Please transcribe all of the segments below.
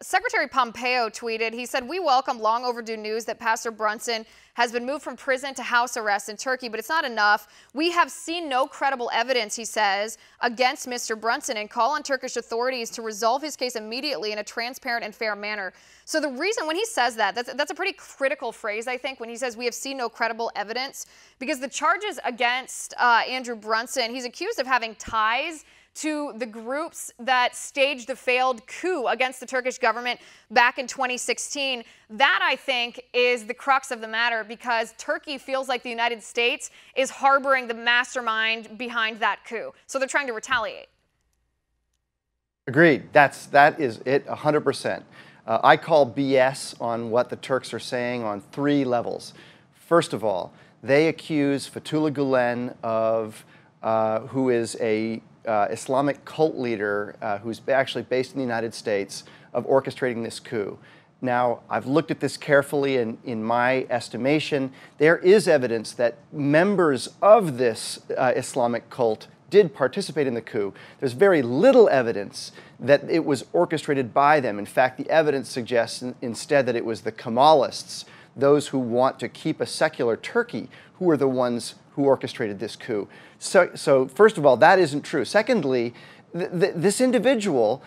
Secretary Pompeo tweeted, he said, "We welcome long overdue news that Pastor Brunson has been moved from prison to house arrest in Turkey, but it's not enough. We have seen no credible evidence," he says, "against Mr. Brunson and call on Turkish authorities to resolve his case immediately in a transparent and fair manner." So the reason when he says that's a pretty critical phrase, I think, when he says we have seen no credible evidence, because the charges against Andrew Brunson, he's accused of having ties to the groups that staged the failed coup against the Turkish government back in 2016. That, I think, is the crux of the matter, because Turkey feels like the United States is harboring the mastermind behind that coup. So they're trying to retaliate. Agreed. That is it 100%. I call BS on what the Turks are saying on 3 levels. First of all, they accuse Fethullah Gulen of, who is a Islamic cult leader who's actually based in the United States, of orchestrating this coup. Now, I've looked at this carefully, and in my estimation, there is evidence that members of this Islamic cult did participate in the coup. There's very little evidence that it was orchestrated by them. In fact, the evidence suggests instead that it was the Kemalists, those who want to keep a secular Turkey, who are the ones who orchestrated this coup. So first of all, that isn't true. Secondly, this individual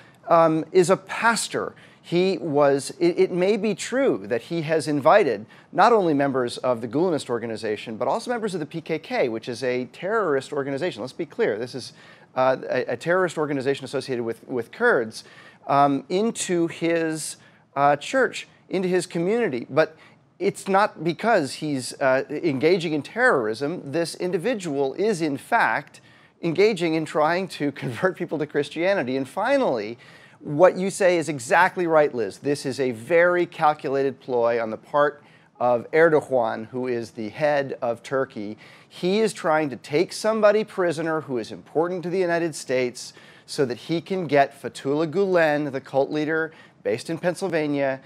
is a pastor. It may be true that he has invited not only members of the Gulenist organization, but also members of the PKK, which is a terrorist organization. Let's be clear, this is a terrorist organization associated with Kurds, into his church, into his community. But it's not because he's engaging in terrorism. This individual is, in fact, engaging in trying to convert people to Christianity. And finally, what you say is exactly right, Liz. This is a very calculated ploy on the part of Erdogan, who is the head of Turkey. He is trying to take somebody prisoner who is important to the United States so that he can get Fethullah Gulen, the cult leader based in Pennsylvania,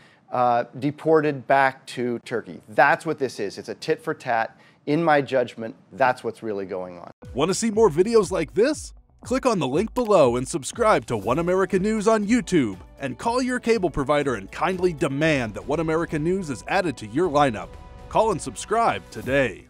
deported back to Turkey. That's what this is. It's a tit for tat. In my judgment, that's what's really going on. Want to see more videos like this? Click on the link below and subscribe to One American News on YouTube, and call your cable provider and kindly demand that One American News is added to your lineup. Call and subscribe today.